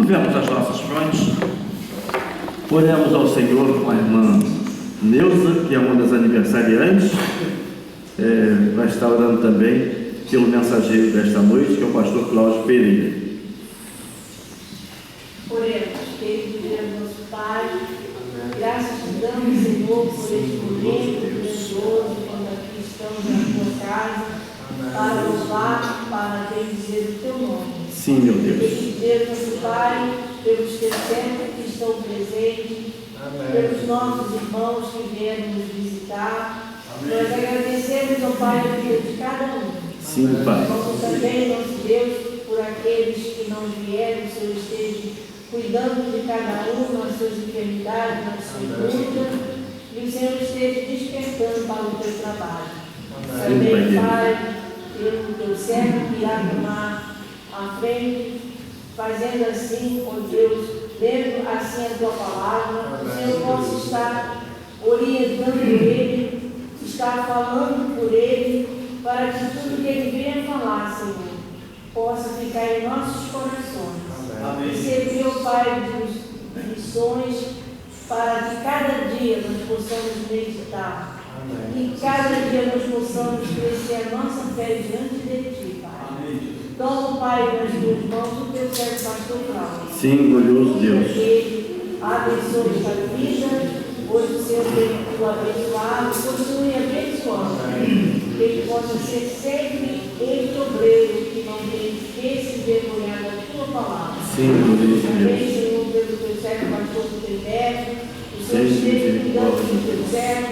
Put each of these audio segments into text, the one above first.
Curvemos as nossas frontes, oremos ao Senhor com a irmã Neuza, que é uma das aniversariantes, vai estar orando também pelo mensageiro desta noite, que é o pastor Cláudio Pereira. Oremos, querido Deus, nosso Pai, graças te damos, Senhor, por este momento grandioso, quando aqui estamos na tua casa, para louvar, para bendizer o teu nome. Sim, meu Deus. Querido Deus, nosso Pai, pelos teus servos que estão presentes, pelos nossos irmãos que vieram nos visitar, nós agradecemos ao Pai a vida de cada um. Sim, Pai. Como também, nosso Deus, por aqueles que não vieram, o Senhor esteja cuidando de cada um nas suas enfermidades, nas suas lutas, e o Senhor esteja despertando para o teu trabalho. Também, Pai, pelo teu servo que irá tomar à frente, fazendo assim, ó Deus, lendo assim a tua palavra, o Senhor possa estar orientando ele, estar falando por ele, para que tudo que ele venha falar, Senhor, possa ficar em nossos corações. Amém. E servir, ó Pai, de lições para que cada dia nós possamos meditar. Amém. E cada dia nós possamos crescer a nossa fé diante de Ti, Pai. Amém. Toma, Pai, nas tuas mãos o teu servo pastor Cláudio. Sim, glorioso Deus. Que abençoe esta vida. Hoje o Senhor tem o abençoado, continue abençoando. Que ele possa ser sempre este obreiro que não tem que se vergonhar da tua palavra. Sim, glorioso Também, Deus. Senhor, pelo teu servo pastor Peter, o Senhor Sim, esteja cuidando misericórdia. do teu servo,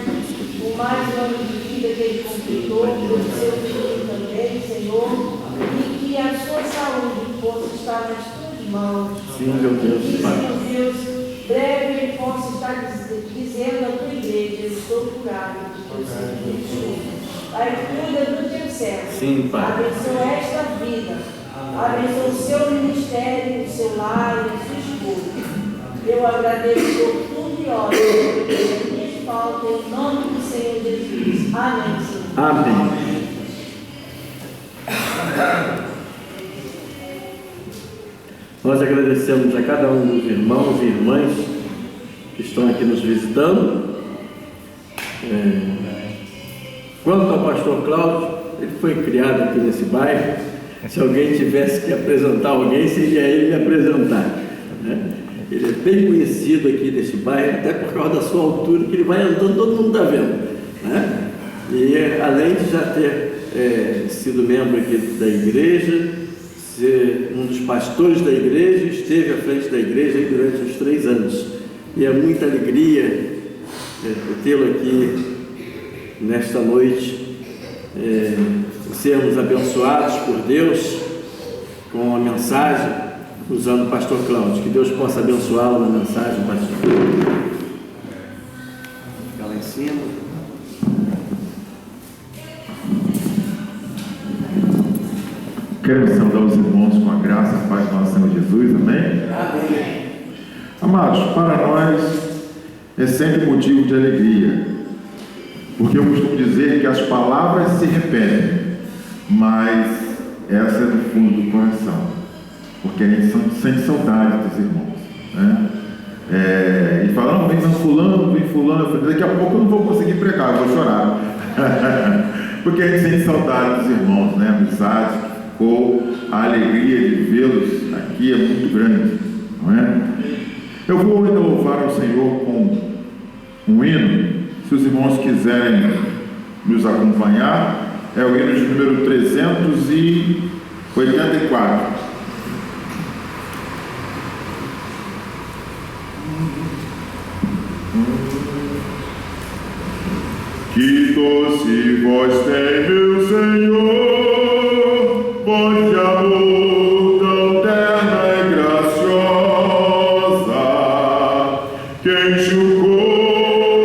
o mais ano de vida que ele completou, pelo seu filho também, Senhor, e que a sua saúde possa estar nas tuas mãos. Sim, meu Deus, E, Pai. Senhor Deus, breve ele possa estar dizendo à tua igreja: eu estou curado do teu sangue. Pai, cuida do teu servo. Sim, Pai. Abençoa esta vida. Abençoa o seu ministério, o seu lar e a sua esposa. Eu agradeço por tudo e oro por minhas faltas, em nome do Senhor Jesus. Amém, Senhor. Amém. Nós agradecemos a cada um dos irmãos e irmãs que estão aqui nos visitando. Quanto ao pastor Cláudio, ele foi criado aqui nesse bairro. Se alguém tivesse que apresentar alguém, seria ele me apresentar, né? Ele é bem conhecido aqui nesse bairro, até por causa da sua altura, que ele vai andando, todo mundo está vendo, né? E além de já ter sido membro aqui da igreja, ser um dos pastores da igreja, esteve à frente da igreja aí durante uns 3 anos. E é muita alegria tê-lo aqui nesta noite, sermos abençoados por Deus com a mensagem, usando o pastor Cláudio. Que Deus possa abençoá-lo na mensagem, pastor. Fica lá em cima. Quero saudar os irmãos com a graça e paz do nosso Senhor Jesus, amém? Amém. Amados, para nós é sempre motivo de alegria, porque eu costumo dizer que as palavras se repetem, mas essa é do fundo do coração, porque a gente sente saudade dos irmãos, né? E falando, vem fulano, eu falei, daqui a pouco eu não vou conseguir pregar, eu vou chorar, porque a gente sente saudade dos irmãos, né? A amizade, ou a alegria de vê-los aqui é muito grande, não é? Eu vou louvar ao Senhor com um hino. Se os irmãos quiserem nos acompanhar, é o hino de número 384. Que doce voz tem, meu Senhor, voz de amor tão terna e graciosa, que enche o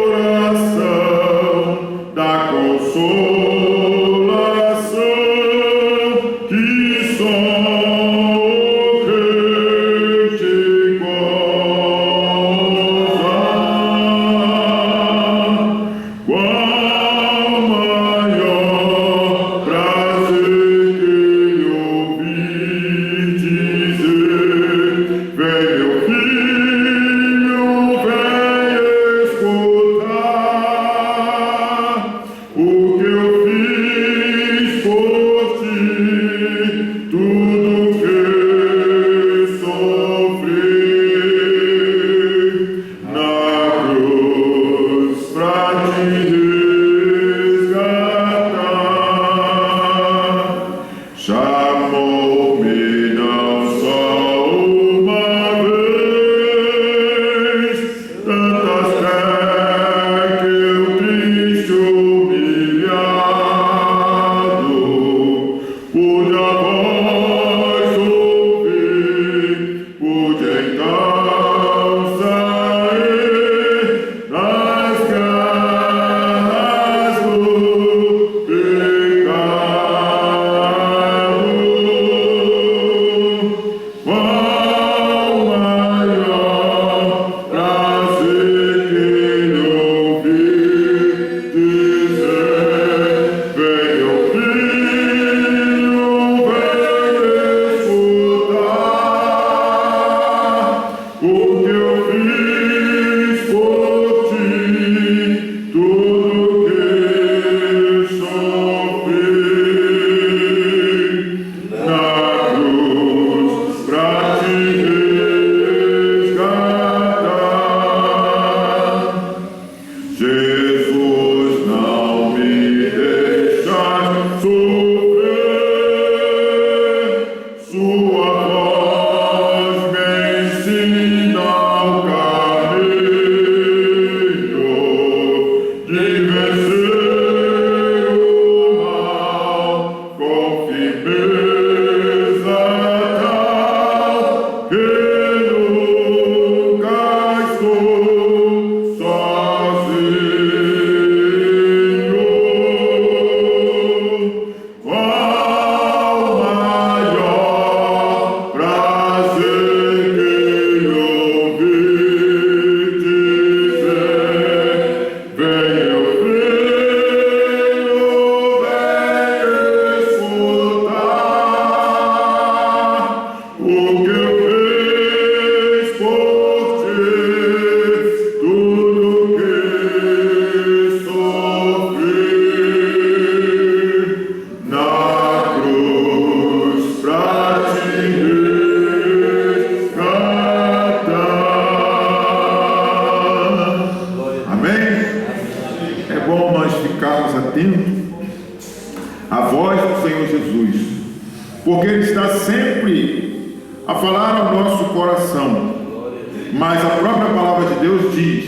coração da consolação, que só o crente goza. Qual maior porque Ele está sempre a falar ao nosso coração. Mas a própria palavra de Deus diz: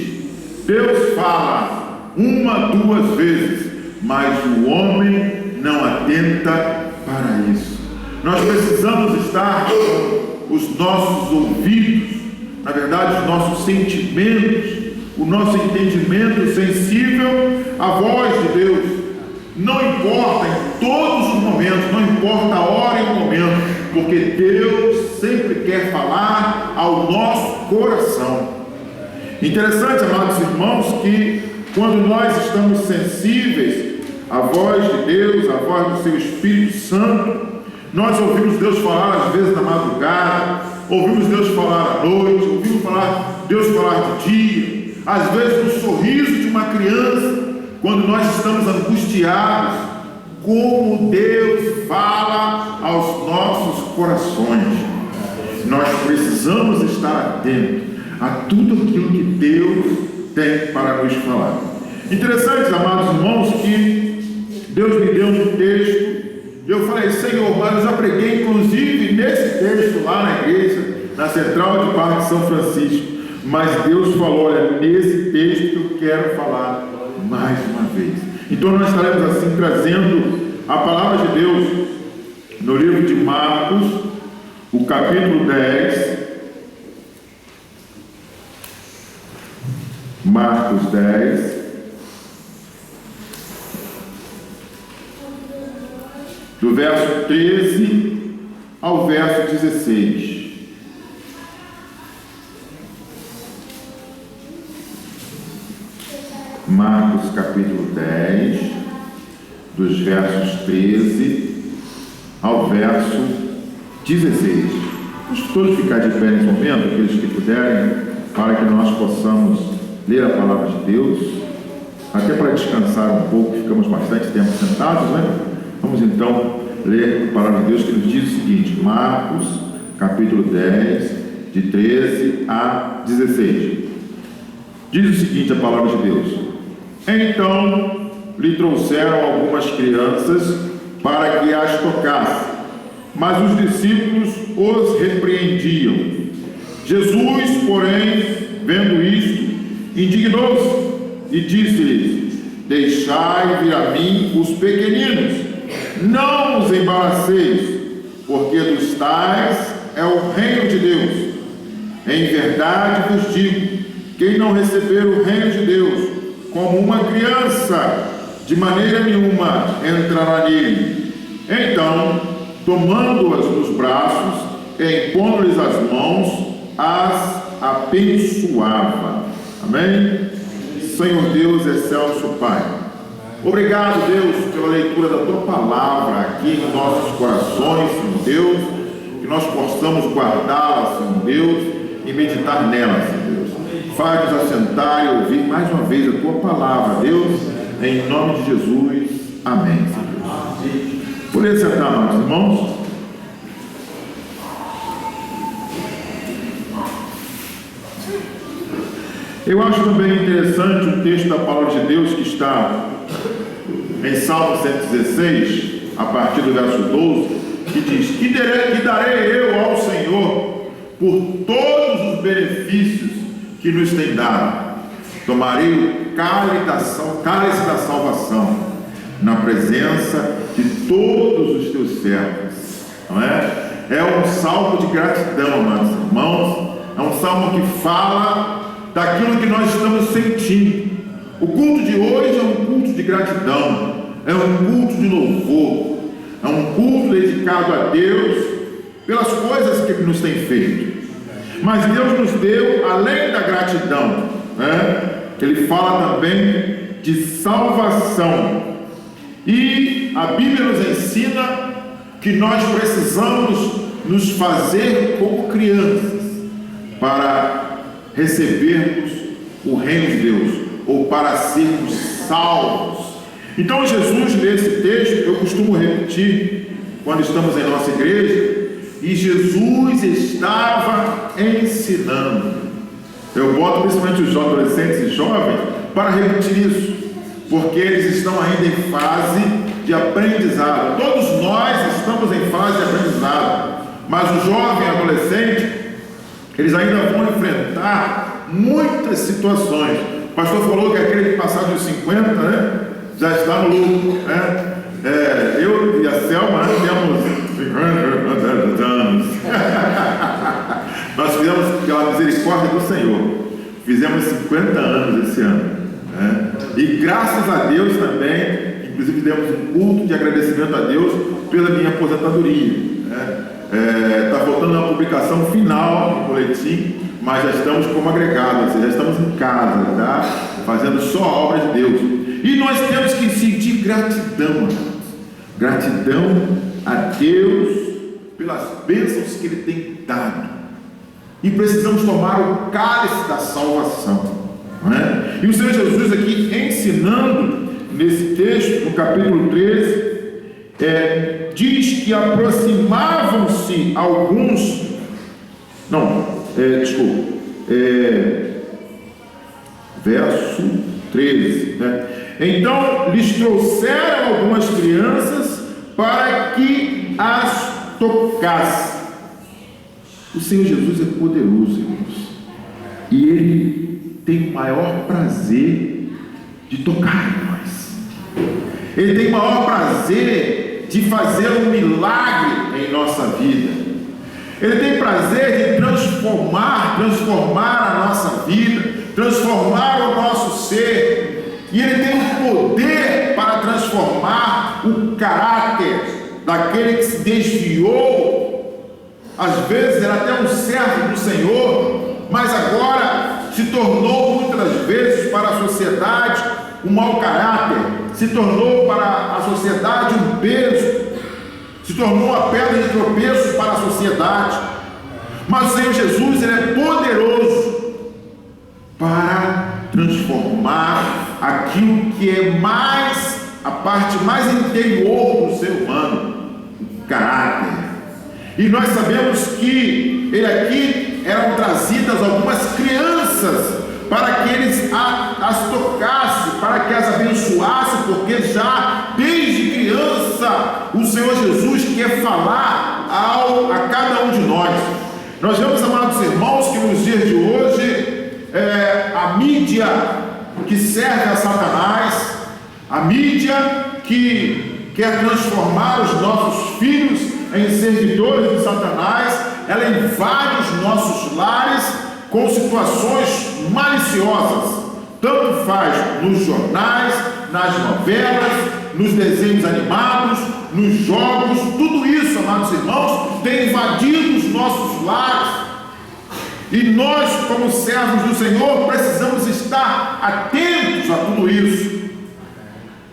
Deus fala 1, 2 vezes, mas o homem não atenta para isso. Nós precisamos estar com os nossos ouvidos, na verdade os nossos sentimentos, o nosso entendimento sensível à voz de Deus. Não importa em todos os momentos, não importa a hora e o momento, porque Deus sempre quer falar ao nosso coração. Interessante, amados irmãos, que quando nós estamos sensíveis à voz de Deus, à voz do seu Espírito Santo, nós ouvimos Deus falar às vezes na madrugada, ouvimos Deus falar à noite, ouvimos Deus falar de dia, às vezes no sorriso de uma criança, quando nós estamos angustiados, como Deus fala aos nossos corações. Nós precisamos estar atentos a tudo aquilo que Deus tem para nos falar. Interessante, amados irmãos, que Deus me deu um texto. Eu falei: Senhor, mas eu já preguei inclusive nesse texto lá na igreja, na Central de Parque São Francisco. Mas Deus falou: olha, nesse texto que eu quero falar mais uma vez. Então nós estaremos assim trazendo a palavra de Deus no livro de Marcos, o capítulo 10. Marcos 10, do verso 13 ao verso 16. Marcos capítulo 10, dos versos 13 ao verso 16. Vamos todos ficar de pé nesse momento, aqueles que puderem, para que nós possamos ler a palavra de Deus, até para descansar um pouco, ficamos bastante tempo sentados, né? Vamos então ler a palavra de Deus, que nos diz o seguinte: Marcos capítulo 10, de 13 a 16. Diz o seguinte a palavra de Deus: então lhe trouxeram algumas crianças para que as tocasse, mas os discípulos os repreendiam. Jesus, porém, vendo isto, indignou-se e disse-lhes: deixai vir a mim os pequeninos, não os embaraceis, porque dos tais é o reino de Deus. Em verdade vos digo, quem não receber o reino de Deus como uma criança, de maneira nenhuma entrará nele. Então, tomando-as nos braços e impondo-lhes as mãos, as abençoava. Amém? Senhor Deus, excelso Pai, obrigado, Deus, pela leitura da Tua palavra aqui em nossos corações, Senhor Deus, que nós possamos guardá-la, Senhor Deus, e meditar nela, Senhor Deus. Faz-nos assentar e ouvir mais uma vez a Tua palavra, Deus, em nome de Jesus. Amém, Senhor Deus. Poder sentar, amados irmãos? Eu acho também interessante o texto da palavra de Deus que está em Salmo 116, a partir do verso 12, que diz: que darei eu ao Senhor por todos os benefícios que nos tem dado? Tomarei o cálice da salvação na presença de todos os teus servos. Não é? É um salmo de gratidão, amados irmãos. É um salmo que fala daquilo que nós estamos sentindo. O culto de hoje é um culto de gratidão, é um culto de louvor, é um culto dedicado a Deus pelas coisas que Ele nos tem feito. Mas Deus nos deu, além da gratidão, né? Ele fala também de salvação. E a Bíblia nos ensina que nós precisamos nos fazer como crianças para recebermos o reino de Deus, ou para sermos salvos. Então Jesus, nesse texto, eu costumo repetir quando estamos em nossa igreja, e Jesus estava ensinando. Eu boto principalmente os adolescentes e jovens para repetir isso, porque eles estão ainda em fase de aprendizado. Todos nós estamos em fase de aprendizado, mas o jovem adolescente, eles ainda vão enfrentar muitas situações. O pastor falou que aquele que passar dos 50, né, já está no lucro, né? Eu e a Selma temos 50 anos. Nós fizemos pela misericórdia do Senhor, fizemos 50 anos esse ano, né? E graças a Deus também, inclusive demos um culto de agradecimento a Deus pela minha aposentadoria, né? Está faltando uma publicação final do boletim, mas já estamos como agregados, já estamos em casa, tá? Fazendo só a obra de Deus. E nós temos que sentir gratidão, gratidão a Deus pelas bênçãos que Ele tem dado. E precisamos tomar o cálice da salvação, não é? E o Senhor Jesus aqui ensinando nesse texto, no capítulo 13, diz que aproximavam-se alguns, verso 13, né? Então lhes trouxeram algumas crianças para que as tocasse. O Senhor Jesus é poderoso, irmãos, e Ele tem o maior prazer de tocar em nós. Ele tem o maior prazer de fazer um milagre em nossa vida. Ele tem prazer de transformar a nossa vida, transformar o nosso ser. E Ele tem o poder para transformar o caráter daquele que se desviou. Às vezes era até um servo do Senhor, mas agora se tornou muitas vezes para a sociedade um mau caráter, se tornou para a sociedade um peso, se tornou uma pedra de tropeço para a sociedade. Mas o Senhor Jesus, Ele é poderoso para transformar aquilo que é mais, a parte mais interior do ser humano, o caráter. E nós sabemos que ele aqui eram trazidas algumas crianças para que eles as tocassem, para que as abençoassem, porque já desde criança o Senhor Jesus quer falar a cada um de nós. Nós vemos, amados irmãos, que nos dias de hoje a mídia que serve a Satanás, a mídia que quer transformar os nossos filhos em servidores de Satanás, ela invade os nossos lares com situações maliciosas. Tanto faz nos jornais, nas novelas, nos desenhos animados, nos jogos. Tudo isso, amados irmãos, tem invadido os nossos lares. E nós, como servos do Senhor, precisamos estar atentos a tudo isso.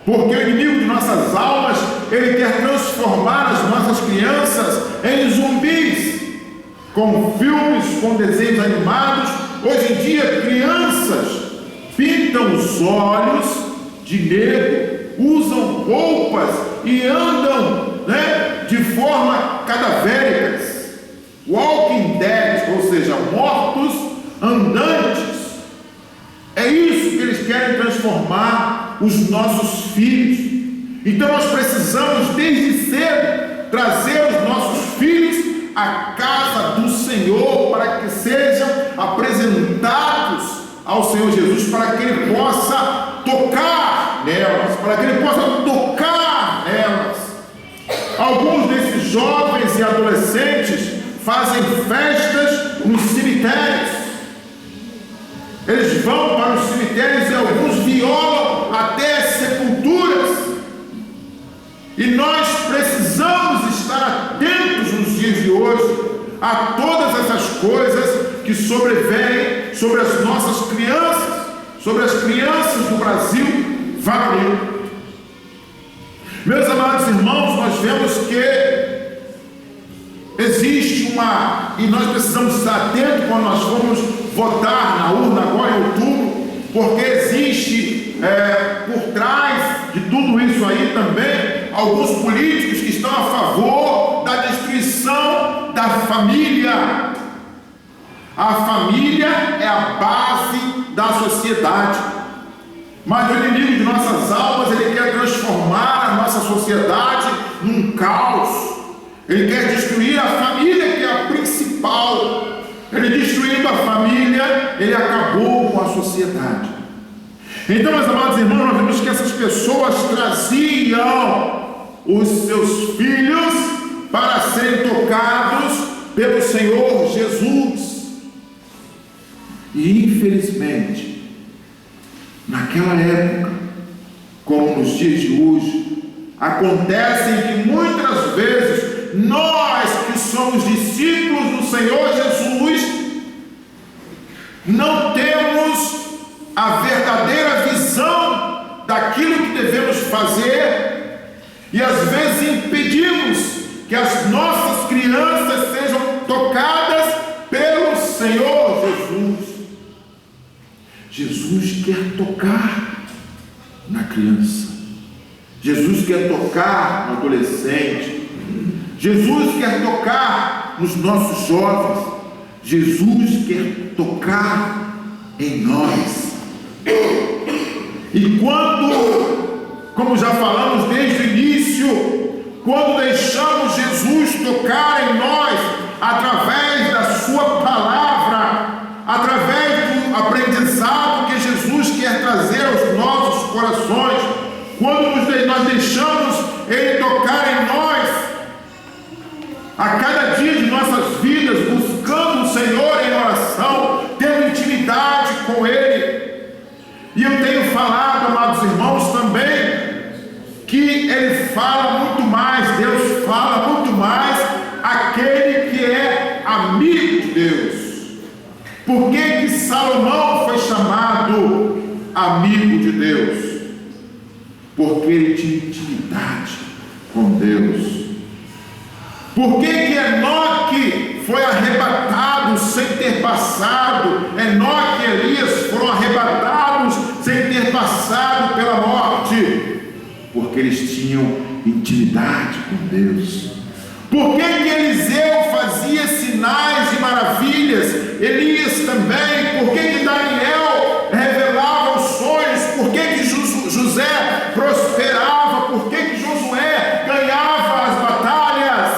Porque o inimigo de nossas almas, ele quer transformar as nossas crianças em zumbis, com filmes, com desenhos animados. Hoje em dia, crianças pintam os olhos de negro, usam roupas e andam, de forma cadavéricas, walking dead, ou seja, mortos andantes. É isso que eles querem transformar os nossos filhos. Então nós precisamos desde cedo trazer os nossos filhos à casa do Senhor, para que sejam apresentados ao Senhor Jesus, para que Ele possa tocar nelas, Alguns desses jovens e adolescentes fazem festas nos cemitérios. Eles vão para os cemitérios e alguns violam até as sepulturas. E nós precisamos estar atentos nos dias de hoje a todas essas coisas que sobrevêm sobre as nossas crianças, sobre as crianças do Brasil varonil. Meus amados irmãos, nós vemos que existe e nós precisamos estar atentos quando nós formos votar na urna agora em outubro, porque existe por trás de tudo isso aí também alguns políticos que estão a favor da destruição da família. A família é a base da sociedade. Mas o inimigo de nossas almas, ele quer transformar a nossa sociedade num caos. Ele quer destruir a família, que é a principal. Ele destruindo a família, ele acabou com a sociedade. Então, meus amados irmãos, nós vemos que essas pessoas traziam os seus filhos para serem tocados pelo Senhor Jesus. E infelizmente, naquela época, como nos dias de hoje, acontece que muitas vezes nós que somos discípulos do Senhor Jesus não temos a verdadeira visão daquilo que devemos fazer e às vezes impedimos que as nossas crianças sejam tocadas pelo Senhor Jesus. Jesus quer tocar na criança, Jesus quer tocar no adolescente, Jesus quer tocar nos nossos jovens, Jesus quer tocar em nós. E quando, como já falamos desde o início, quando deixamos Jesus tocar em nós, através da sua palavra, através do aprendizado que Jesus quer trazer aos nossos corações, quando nós deixamos Ele tocar em nós, a cada dia de nossas vidas, buscando o Senhor em oração, tendo intimidade com Ele. E eu tenho falado, amados irmãos, também, que Ele fala muito mais, Deus fala muito mais aquele que é amigo de Deus. Por que Salomão foi chamado amigo de Deus? Porque ele tinha intimidade com Deus. Por que Enoque foi arrebatado sem ter passado? Enoque e Elias foram arrebatados sem ter passado pela morte? Porque eles tinham intimidade com Deus. Por que Eliseu fazia sinais e maravilhas? Elias também. Por que Daniel revelava os sonhos? Por que José prosperava? Por que Josué ganhava as batalhas?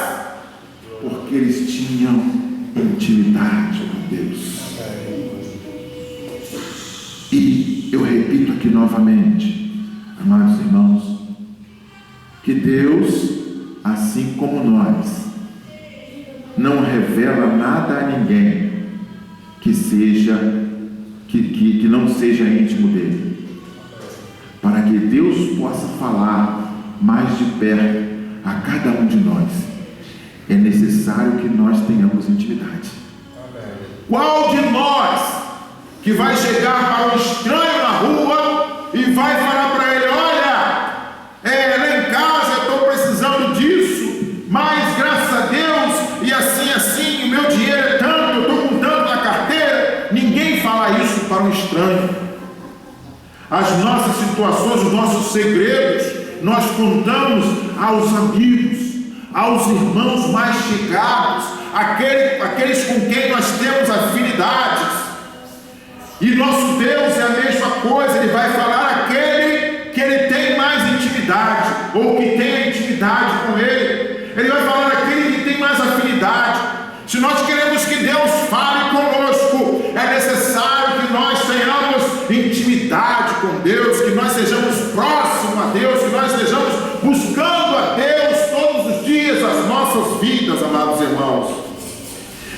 Porque eles tinham intimidade com Deus. E eu repito aqui novamente, amados irmãos, que Deus, assim como nós, não revela nada a ninguém que não seja íntimo dele, para que Deus possa falar mais de perto a cada um de nós. É necessário que nós tenhamos intimidade. Qual de nós que vai chegar para um estranho na rua e vai falar para ele: olha, lá em casa eu estou precisando disso, mas graças a Deus, e assim, o meu dinheiro é tanto, eu estou com tanto na carteira? Ninguém fala isso para um estranho. As nossas situações, os nossos segredos, nós contamos aos amigos, aos irmãos mais chegados, aqueles com quem nós temos afinidades. E nosso Deus é a mesma coisa, Ele vai falar àquele que Ele tem mais intimidade, ou que tem a intimidade com Ele. Ele vai falar àquele que tem mais afinidade. Se nós queremos que Deus fale conosco, é necessário que nós tenhamos intimidade com Deus, que nós sejamos próximos a Deus, que nós estejamos buscando a Deus todos os dias as nossas vidas, amados irmãos.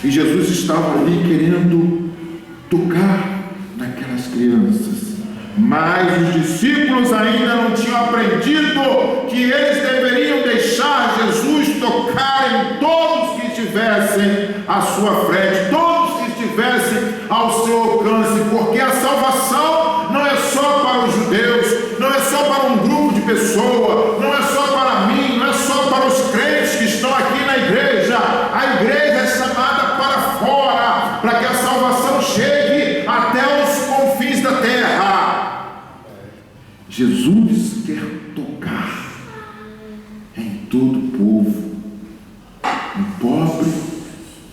E Jesus estava ali querendo tocar naquelas crianças, mas os discípulos ainda não tinham aprendido que eles deveriam deixar Jesus tocar em todos que estivessem à sua frente, todos que estivessem ao seu alcance, porque a salvação não é só para os judeus, não é só para um grupo de pessoas, não é só para mim, não é só para os crentes que estão aqui na igreja. A igreja é chamada para fora, para que a salvação chegue até os confins da terra. Jesus quer tocar em todo o povo, no pobre,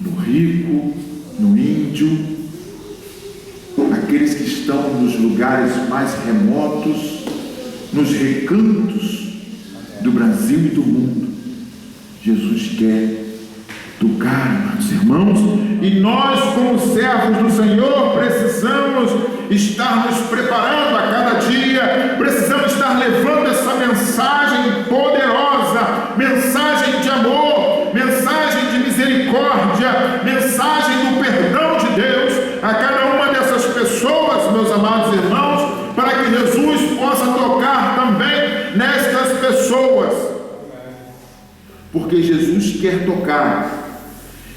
no rico, no índio, aqueles que estão nos lugares lugares mais remotos, nos recantos do Brasil e do mundo. Jesus quer tocar, amados irmãos, e nós, como servos do Senhor, precisamos estar nos preparando a cada dia, precisamos estar levando essa mensagem poderosa, mensagem de amor, mensagem de misericórdia, mensagem do perdão de Deus a cada uma dessas pessoas, meus amados irmãos, para que Jesus possa tocar também nestas pessoas, porque Jesus quer tocar.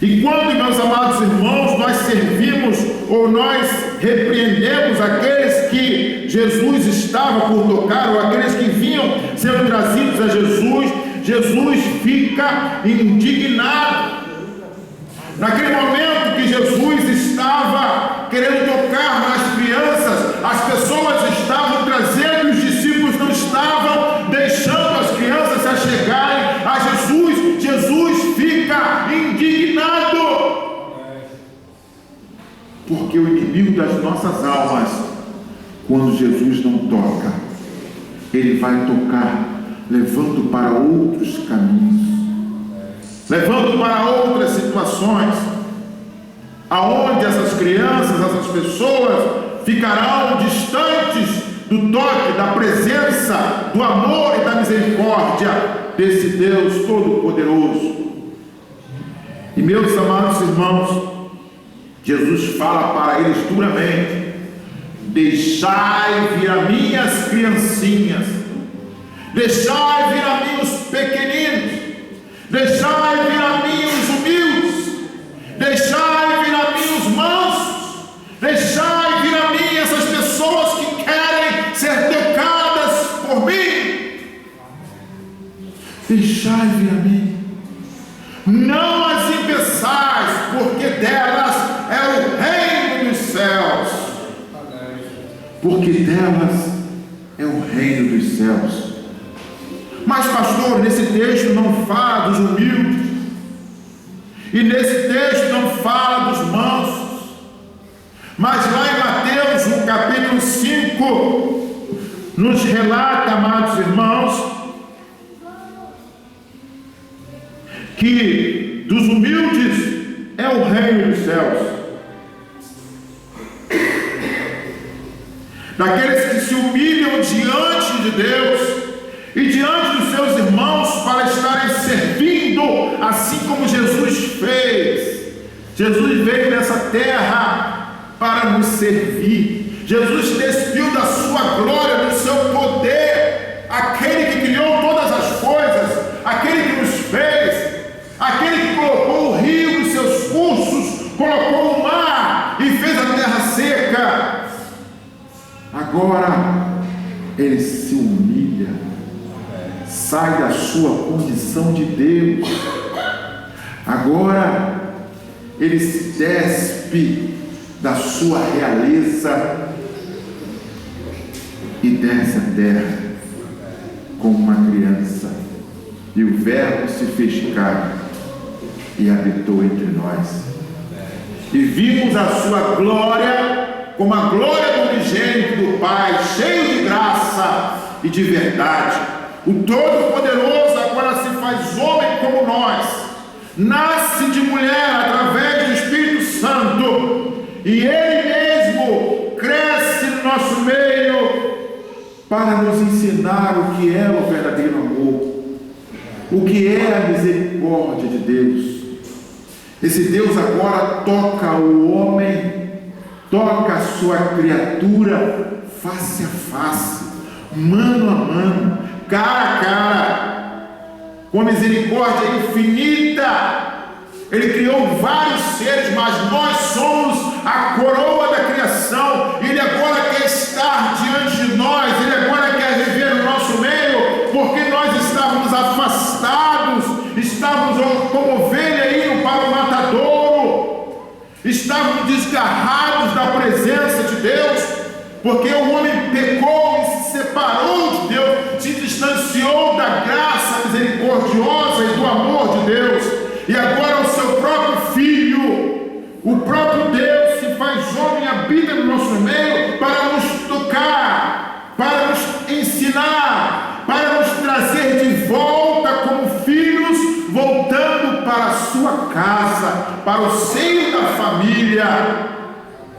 E quando, meus amados irmãos, nós servimos ou nós repreendemos aqueles que Jesus estava por tocar, ou aqueles que vinham sendo trazidos a Jesus, Jesus fica indignado. Naquele momento que Jesus estava querendo tocar nas crianças, as pessoas estavam trazendo, os discípulos não estavam deixando as crianças se achegarem a Jesus. Jesus fica indignado, porque o inimigo das nossas almas, quando Jesus não toca, ele vai tocar levando para outros caminhos, levando para outras situações, aonde essas crianças, essas pessoas ficarão distantes do toque, da presença, do amor e da misericórdia desse Deus Todo-Poderoso. E, meus amados irmãos, Jesus fala para eles duramente: deixai vir a mim as criancinhas, deixai vir a mim os pequeninos, deixai vir a mim os humildes, deixai vir a mim os mansos, deixai vir a mim essas pessoas que querem ser tocadas por mim. Deixai vir a mim, não as impeçais, porque delas é o reino dos céus, porque delas é o reino dos céus. Mas, pastor, nesse texto não fala dos humildes, e nesse texto não fala dos mansos, mas lá em Mateus, no capítulo 5, nos relata, amados irmãos, que dos humildes é o reino dos céus, daqueles que se humilham diante de Deus e diante dos seus irmãos para estarem servindo, assim como Jesus fez. Jesus veio nessa terra para nos servir. Jesus despiu da sua glória, do seu poder, aquele que criou todas as coisas, aquele que nos fez, aquele que colocou o rio nos seus cursos, colocou o mar e fez a terra seca. Agora ele se humilha, sai da sua condição de Deus. Agora ele se despe da sua realeza e desce a terra como uma criança. E o Verbo se fez carne e habitou entre nós. E vimos a sua glória como a glória do unigênito do Pai, cheio de graça e de verdade. O Todo-Poderoso agora se faz homem como nós, nasce de mulher através do Espírito Santo, e Ele mesmo cresce no nosso meio para nos ensinar o que é o verdadeiro amor, o que é a misericórdia de Deus. Esse Deus agora toca o homem, toca a sua criatura face a face, mano a mano, cara a cara, com misericórdia infinita. Ele criou vários seres, mas nós somos a coroa da criação. Ele agora quer estar diante de nós, Ele agora quer viver no nosso meio, porque nós estávamos afastados, estávamos como ovelha indo para o matadouro, estávamos desgarrados da presença de Deus, porque o homem pecou e se separou de Deus, se distanciou da graça misericordiosa e do amor de Deus. E agora o seu próprio Filho, o próprio Deus se faz homem e habita no nosso meio para nos tocar casa, para o seio da família,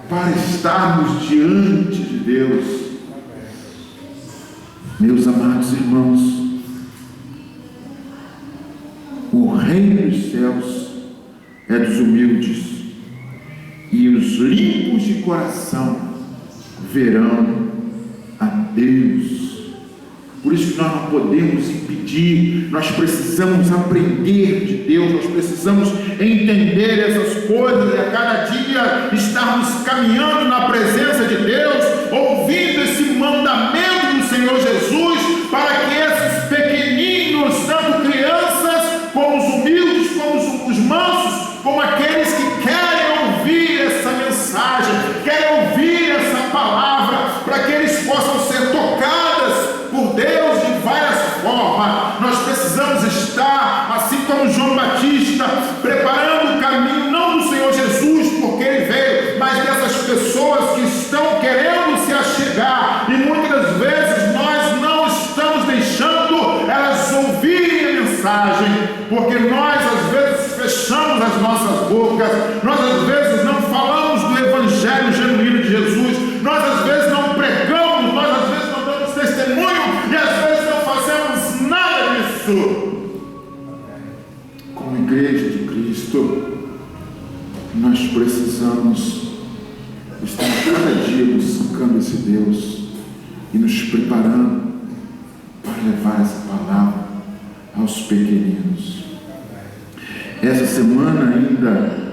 para estarmos diante de Deus. Meus amados irmãos, o reino dos céus é dos humildes, e os limpos de coração verão a Deus. Por isso que nós não podemos impedir, nós precisamos aprender de Deus, nós precisamos entender essas coisas e a cada dia estarmos caminhando na presença de Deus, ouvindo esse mandamento do Senhor Jesus, para que esses pequeninos, tanto crianças, como os humildes, como os mansos, como aqueles que querem ouvir essa mensagem, querem ouvir essa palavra, para que eles possam ser tocadas por Deus de várias formas. Nós precisamos estar, assim como João Batista, preparando o caminho, não do Senhor Jesus, porque ele veio, mas dessas pessoas que estão querendo se achegar, e muitas vezes nós não estamos deixando elas ouvirem a mensagem, porque nós às vezes fechamos as nossas bocas, nós às vezes não falamos do evangelho genuíno de Jesus, nós às vezes não pregamos, nós às vezes não damos testemunho, e às vezes não fazemos nada disso. Como igreja de Cristo, nós precisamos estar cada dia buscando esse Deus e nos preparando para levar essa palavra aos pequeninos. Essa semana ainda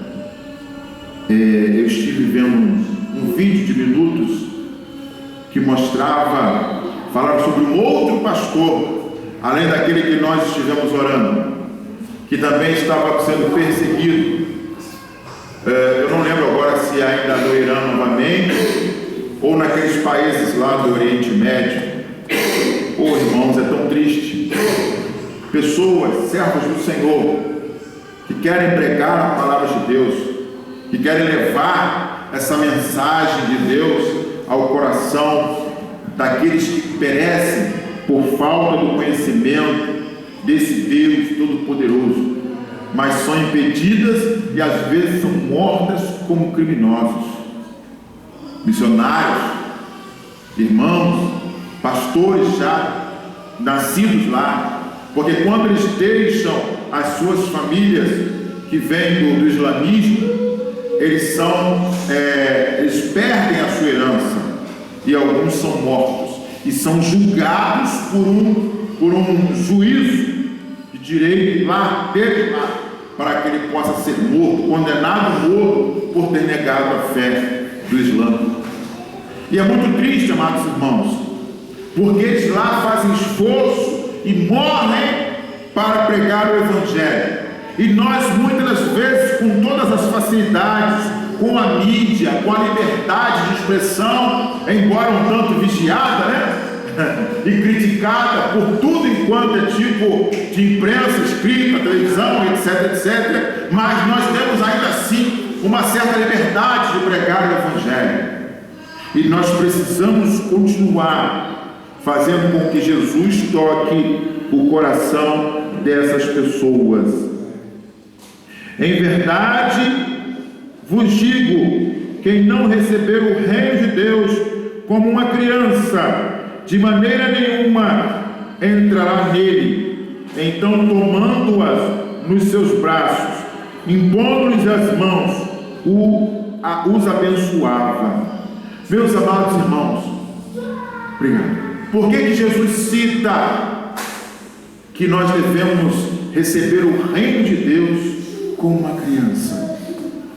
eu estive vendo um vídeo de minutos que falava sobre um outro pastor, além daquele que nós estivemos orando, que também estava sendo perseguido. Eu não lembro agora se ainda no Irã novamente, ou naqueles países lá do Oriente Médio. Irmãos, é tão triste. Pessoas, servos do Senhor, que querem pregar a palavra de Deus, que querem levar essa mensagem de Deus ao coração daqueles que perecem por falta do conhecimento desse Deus Todo-Poderoso, mas são impedidas e às vezes são mortas como criminosos. Missionários, irmãos, pastores já nascidos lá, porque quando eles deixam as suas famílias que vêm do islamismo, eles perdem a sua herança, e alguns são mortos e são julgados por um juízo de direito lá dele, para que ele possa ser morto, condenado morto por ter negado a fé do Islã. E é muito triste, amados irmãos, porque eles lá fazem esforço e morrem para pregar o Evangelho. E nós, muitas das vezes, com todas as facilidades, com a mídia, com a liberdade de expressão, embora um tanto vigiada, e criticada por tudo enquanto é tipo de imprensa, escrita, televisão, etc, etc, mas nós temos ainda assim uma certa liberdade de pregar o Evangelho. E nós precisamos continuar fazendo com que Jesus toque o coração dessas pessoas. Em verdade vos digo, quem não receber o reino de Deus como uma criança, de maneira nenhuma entrará nele. Então, tomando-as nos seus braços, impondo-lhes as mãos, os abençoava. Meus amados irmãos, obrigado. Por que Jesus cita que nós devemos receber o reino de Deus como uma criança?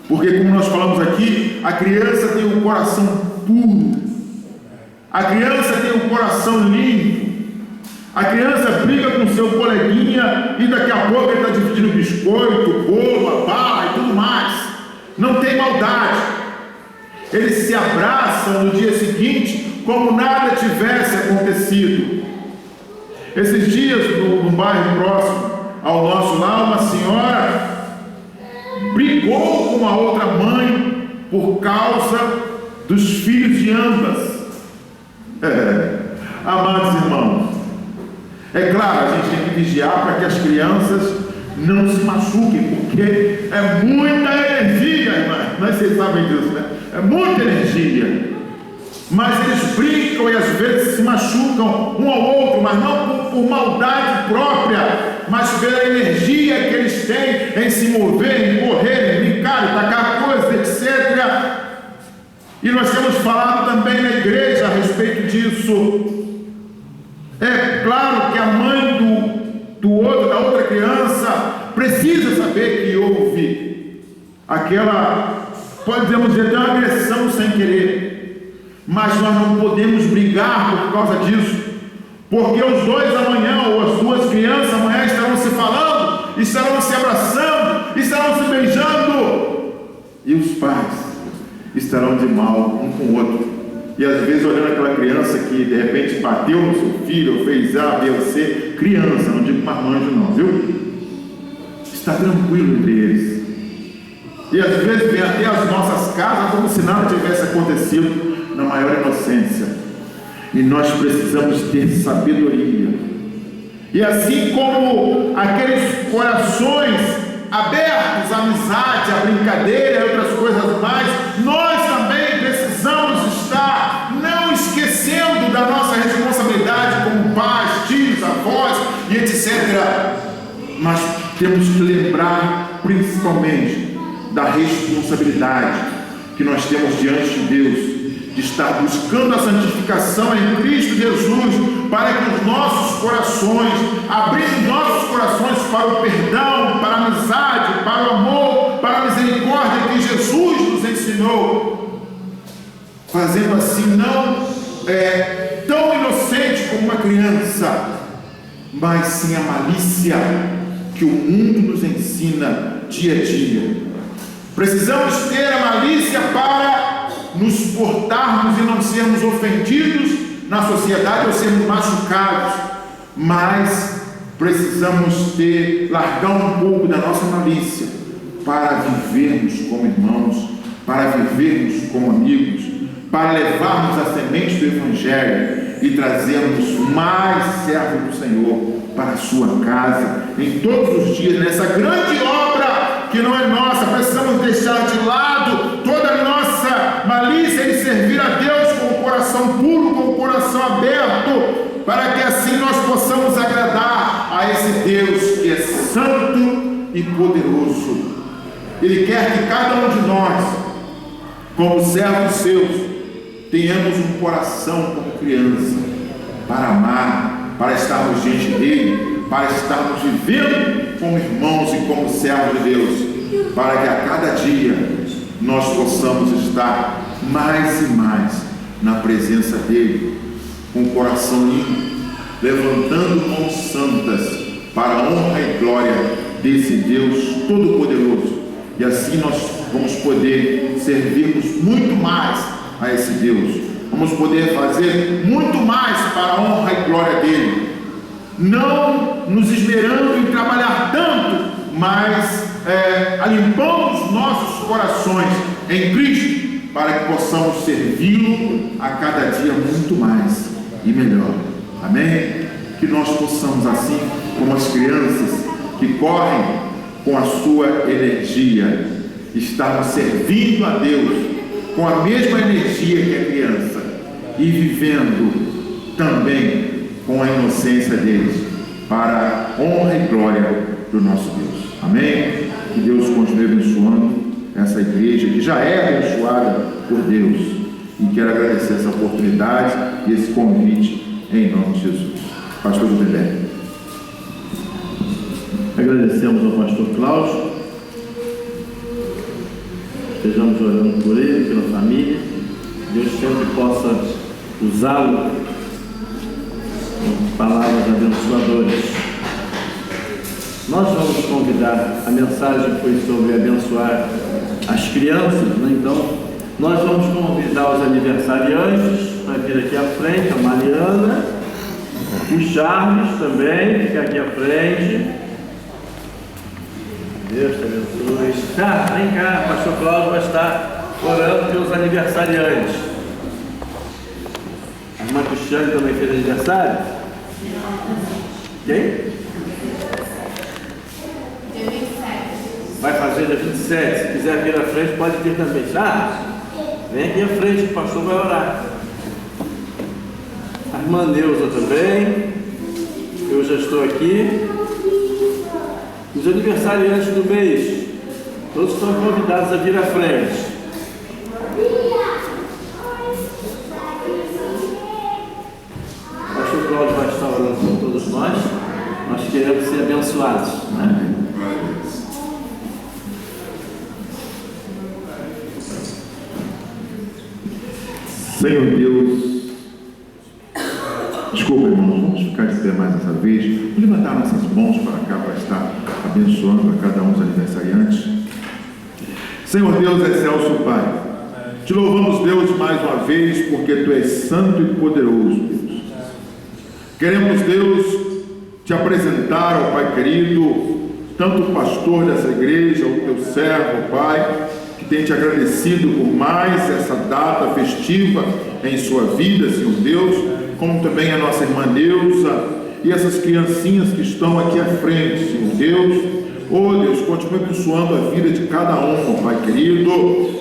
Porque, como nós falamos aqui, a criança tem um coração puro, a criança tem um coração limpo, a criança briga com seu coleguinha e daqui a pouco ele está dividindo biscoito, bolo, bala e tudo mais. Não tem maldade. Eles se abraçam no dia seguinte como nada tivesse acontecido. Esses dias, no bairro próximo ao nosso lar, uma senhora brigou com a outra mãe por causa dos filhos de ambas. Amados irmãos, é claro, a gente tem que vigiar para que as crianças não se machuquem, porque é muita energia, irmã. Mas vocês sabem disso, né? É muita energia. Mas eles brincam e às vezes se machucam um ao outro, mas não por maldade própria, mas pela energia que eles têm em se mover, em correr, em brincar, em tacar coisas, etc. E nós temos falado também na igreja a respeito disso. É claro que a mãe da outra criança precisa saber que houve aquela, podemos dizer, uma agressão sem querer. Mas nós não podemos brigar por causa disso, porque os dois amanhã, ou as duas crianças amanhã estarão se falando, estarão se abraçando, estarão se beijando, e os pais estarão de mal um com o outro, e às vezes olhando aquela criança que de repente bateu no seu filho, ou fez A, B ou C, criança, não digo marmanjo não, viu? Está tranquilo entre eles, e às vezes vem até as nossas casas como se nada tivesse acontecido, na maior inocência. E nós precisamos ter sabedoria. E assim como aqueles corações abertos à amizade, à brincadeira e outras coisas mais, nós também precisamos estar não esquecendo da nossa responsabilidade como pais, tios, avós e etc. Mas temos que lembrar principalmente da responsabilidade que nós temos diante de Deus, de estar buscando a santificação em Cristo Jesus, para que os nossos corações, abrindo nossos corações para o perdão, para a amizade, para o amor, para a misericórdia que Jesus nos ensinou, fazendo assim não tão inocente como uma criança, mas sim a malícia que o mundo nos ensina dia a dia. Precisamos ter a malícia para nos portarmos e não sermos ofendidos na sociedade ou sermos machucados, mas precisamos largar um pouco da nossa malícia para vivermos como irmãos, para vivermos como amigos, para levarmos a semente do Evangelho e trazermos mais servos do Senhor para a sua casa, em todos os dias, nessa grande obra que não é nossa. Precisamos deixar de lado toda a nossa malícia e servir a Deus com o coração puro, com o coração aberto, para que assim nós possamos agradar a esse Deus que é santo e poderoso. Ele quer que cada um de nós, como servos seus, tenhamos um coração como criança, para amar, para estarmos diante dele, para estarmos vivendo como irmãos e como servos de Deus, para que a cada dia nós possamos estar mais e mais na presença dele, com o coração limpo, levantando mãos santas para a honra e glória desse Deus Todo-Poderoso. E assim nós vamos poder servirmos muito mais a esse Deus, vamos poder fazer muito mais para a honra e glória dele, não nos esmerando em trabalhar tanto, mas alimpando os nossos corações em Cristo, para que possamos servi-lo a cada dia muito mais e melhor. Amém? Que nós possamos, assim como as crianças que correm com a sua energia, estarmos servindo a Deus com a mesma energia que a criança e vivendo também com a inocência deles, para a honra e glória do nosso Deus. Amém? Que Deus continue abençoando essa igreja que já é abençoada por Deus, e quero agradecer essa oportunidade e esse convite em nome de Jesus. Pastor Guilherme. Agradecemos ao pastor Cláudio, estejamos orando por ele, pela família. Deus sempre possa usá-lo com palavras abençoadoras. Nós vamos convidar, a mensagem foi sobre abençoar as crianças, né? Então nós vamos convidar os aniversariantes para vir aqui à frente, a Mariana, o Charles também, fica aqui à frente. Deus te abençoe. Tá, vem cá, o pastor Cláudio vai estar orando pelos aniversariantes. A irmã Cristiane também fez aniversário? Quem? vai fazer dia 27. Se quiser vir à frente, pode vir também. Vem aqui à frente, o pastor vai orar. A irmã Neuza também. Eu já estou aqui. Os aniversariantes do mês, todos estão convidados a vir à frente. O pastor Cláudio vai estar orando por todos nós. Nós queremos ser abençoados, né? Senhor Deus, desculpa, irmãos, vamos ficar de pé mais essa vez. Vamos levantar nossas mãos para cá para estar abençoando a cada um dos aniversariantes. Senhor Deus excelso Pai, te louvamos, Deus, mais uma vez, porque Tu és santo e poderoso, Deus. Queremos, Deus, te apresentar ao Pai querido, tanto o pastor dessa igreja, o Teu servo, Pai, que tem te agradecido por mais essa data festiva em sua vida, Senhor Deus, como também a nossa irmã Neuza e essas criancinhas que estão aqui à frente, Senhor Deus. Oh Deus, continua abençoando a vida de cada um, oh Pai querido,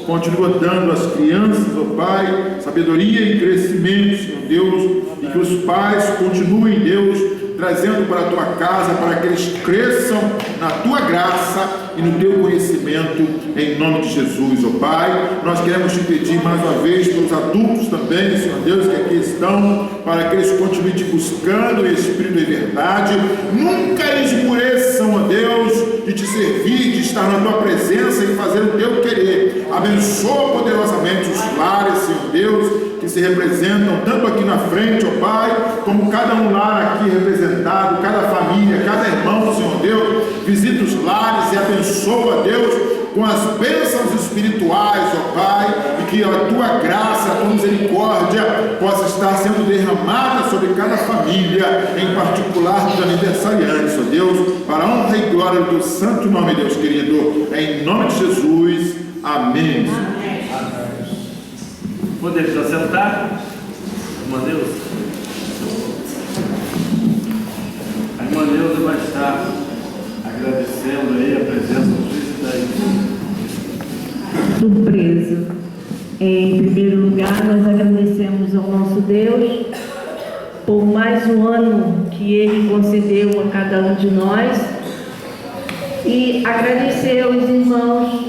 continua dando às crianças, oh Pai, sabedoria e crescimento, Senhor Deus, e que os pais continuem, Deus, trazendo para a Tua casa, para que eles cresçam na Tua graça e no Teu conhecimento, em nome de Jesus, ó Pai. Nós queremos te pedir mais uma vez pelos adultos também, Senhor Deus, que aqui estão, para que eles continuem te buscando em espírito e verdade, nunca esmoreçam, ó Deus, de te servir, de estar na Tua presença e fazer o Teu querer. Abençoa poderosamente os lares, Senhor Deus, que se representam tanto aqui na frente, ó Pai, como cada um lar aqui representado, cada família, cada irmão, Senhor Deus. Visita os lares e abençoa, Deus, com as bênçãos espirituais, ó Pai, e que a Tua graça, a Tua misericórdia possa estar sendo derramada sobre cada família, em particular dos aniversariantes, ó Deus, para a honra e glória do Teu santo nome, Deus querido, em nome de Jesus, amém. Podemos assentar? Irmã Neuza. A irmã Neuza vai estar agradecendo aí a presença do Surpresa. Em primeiro lugar, nós agradecemos ao nosso Deus por mais um ano que Ele concedeu a cada um de nós e agradecer aos irmãos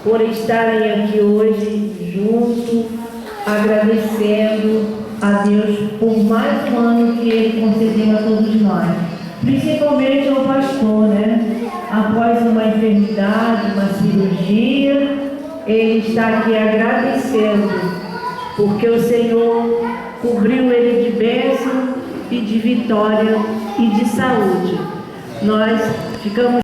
por estarem aqui hoje juntos, agradecendo a Deus por mais um ano que Ele concedeu a todos nós, principalmente ao pastor, né? Após uma enfermidade, uma cirurgia, ele está aqui agradecendo, porque o Senhor cobriu ele de bênção e de vitória e de saúde. Nós ficamos